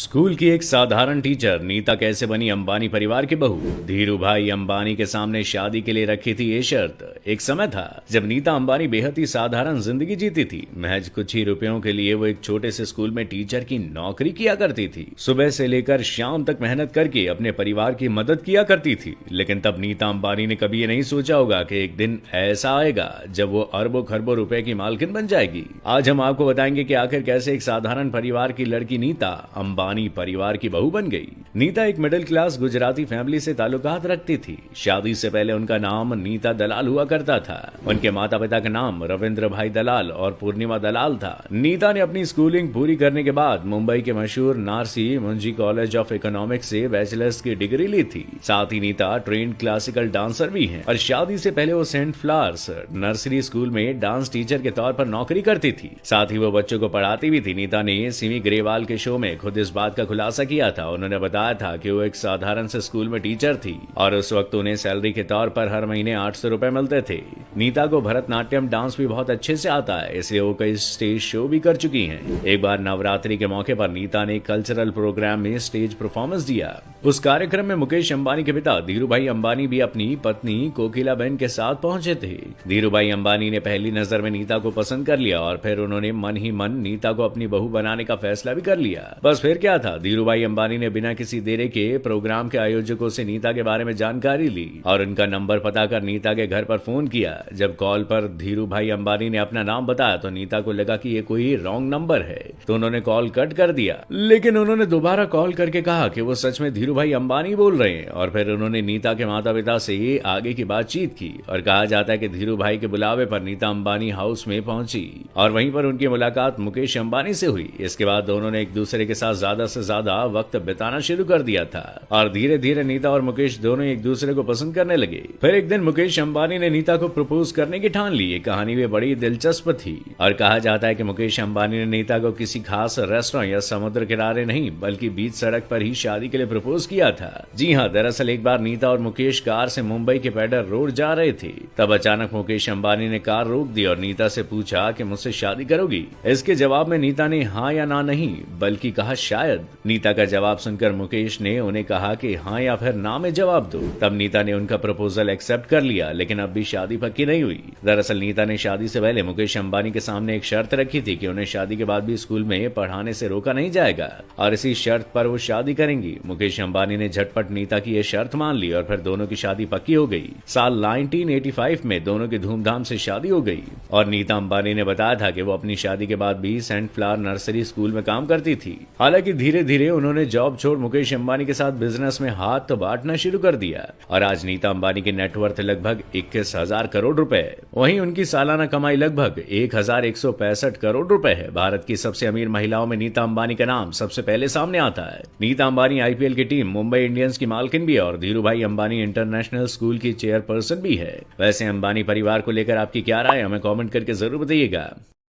School की एक साधारण टीचर नीता कैसे बनी अंबानी परिवार की बहू। धीरू भाई अंबानी के सामने शादी के लिए रखी थी ये शर्त। एक समय था जब नीता अंबानी बेहद ही साधारण जिंदगी जीती थी। महज कुछ ही रुपयों के लिए वो एक छोटे से स्कूल में टीचर की नौकरी किया करती थी। सुबह से लेकर शाम तक मेहनत करके अपने परिवार की मदद किया करती थी। लेकिन तब नीता अंबानी ने कभी ये नहीं सोचा होगा कि एक दिन ऐसा आएगा जब वो अरबों खरबों रुपए की मालकिन बन जाएगी। आज हम आपको बताएंगे कि आखिर कैसे एक साधारण परिवार की लड़की नीता अंबानी परिवार की बहू बन गई। नीता एक मिडिल क्लास गुजराती फैमिली से ताल्लुकात रखती थी। शादी से पहले उनका नाम नीता दलाल हुआ करता था। उनके माता पिता का नाम रविंद्र भाई दलाल और पूर्णिमा दलाल था। नीता ने अपनी स्कूलिंग पूरी करने के बाद मुंबई के मशहूर नारसी मुंजी कॉलेज ऑफ इकोनॉमिक्स से बैचलर्स की डिग्री ली थी। साथ ही नीता ट्रेंड क्लासिकल डांसर भी है और शादी से पहले वो सेंट फ्लावर्स नर्सरी स्कूल में डांस टीचर के तौर पर नौकरी करती थी। साथ ही वो बच्चों को पढ़ाती भी थी। नीता ने सिमी ग्रेवाल के शो में खुद इस बात का खुलासा किया था। उन्होंने बताया था कि वो एक साधारण से स्कूल में टीचर थी और उस वक्त उन्हें सैलरी के तौर पर हर महीने 800 रुपए मिलते थे। नीता को भरतनाट्यम डांस भी बहुत अच्छे से आता है, इसलिए वो कई स्टेज शो भी कर चुकी हैं। एक बार नवरात्रि के मौके पर नीता ने कल्चरल प्रोग्राम में स्टेज परफॉर्मेंस दिया। उस कार्यक्रम में मुकेश अंबानी के पिता धीरू भाई अंबानी भी अपनी पत्नी कोकिला बहन के साथ पहुंचे थे। धीरू भाई अंबानी ने पहली नजर में नीता को पसंद कर लिया और फिर उन्होंने मन ही मन नीता को अपनी बहू बनाने का फैसला भी कर लिया। बस फिर क्या था, धीरू भाई अंबानी ने बिना किसी देरी के प्रोग्राम के आयोजकों से नीता के बारे में जानकारी ली और उनका नंबर पता कर नीता के घर पर फोन किया। जब कॉल पर धीरू भाई अंबानी ने अपना नाम बताया तो नीता को लगा कि ये कोई रॉन्ग नंबर है, तो उन्होंने कॉल कट कर दिया। लेकिन उन्होंने दोबारा कॉल करके कहा कि वो सच में धीरू भाई अंबानी बोल रहे हैं और फिर उन्होंने नीता के माता पिता से आगे की बातचीत की और कहा जाता है कि धीरू भाई के बुलावे पर नीता अंबानी हाउस में पहुंची और वहीं पर उनकी मुलाकात मुकेश अंबानी से हुई। इसके बाद दोनों ने एक दूसरे के साथ ज्यादा से ज्यादा वक्त बिताना शुरू कर दिया था और धीरे धीरे नीता और मुकेश दोनों एक दूसरे को पसंद करने लगे। फिर एक दिन मुकेश अंबानी ने नीता को प्रपोज करने की ठान ली। ये कहानी भी बड़ी दिलचस्प थी और कहा जाता है कि मुकेश अंबानी ने नीता को किसी खास रेस्टोरेंट या समुद्र किनारे नहीं बल्कि बीच सड़क पर ही शादी के लिए प्रपोज किया था। जी हाँ, दरअसल एक बार नीता और मुकेश कार से मुंबई के पेडर रोड जा रहे थे। तब अचानक मुकेश अंबानी ने कार रोक दी और नीता से पूछा कि मुझसे शादी करोगी। इसके जवाब में नीता ने हाँ या ना नहीं बल्कि कहा शायद। नीता का जवाब सुनकर मुकेश ने उन्हें कहा कि हाँ या फिर ना में जवाब दो। तब नीता ने उनका प्रपोजल एक्सेप्ट कर लिया, लेकिन अब भी शादी पक्की नहीं हुई। दरअसल नीता ने शादी से पहले मुकेश अंबानी के सामने एक शर्त रखी थी कि उन्हें शादी के बाद भी स्कूल में पढ़ाने से रोका नहीं जाएगा और इसी शर्त पर वो शादी करेंगी। मुकेश अंबानी ने झटपट नीता की ये शर्त मान ली और फिर दोनों की शादी पक्की हो गई। साल 1985 में दोनों की धूमधाम से शादी हो गई और नीता अंबानी ने बताया था कि वो अपनी शादी के बाद भी सेंट फ्लावर नर्सरी स्कूल में काम करती थी। हालांकि धीरे धीरे उन्होंने जॉब छोड़ मुकेश अंबानी के साथ बिजनेस में हाथ बांटना शुरू कर दिया और आज नीता अंबानी की नेटवर्थ लगभग 21,000 करोड़ रुपए। वहीं उनकी सालाना कमाई लगभग 1,165 करोड़ रुपए है। भारत की सबसे अमीर महिलाओं में नीता अंबानी का नाम सबसे पहले सामने आता है। नीता अंबानी आईपीएल की टीम मुंबई इंडियंस की मालकिन भी है और धीरू भाई अंबानी इंटरनेशनल स्कूल की चेयरपर्सन भी है। वैसे अंबानी परिवार को लेकर आपकी क्या राय, हमें कमेंट करके जरूर बताइएगा।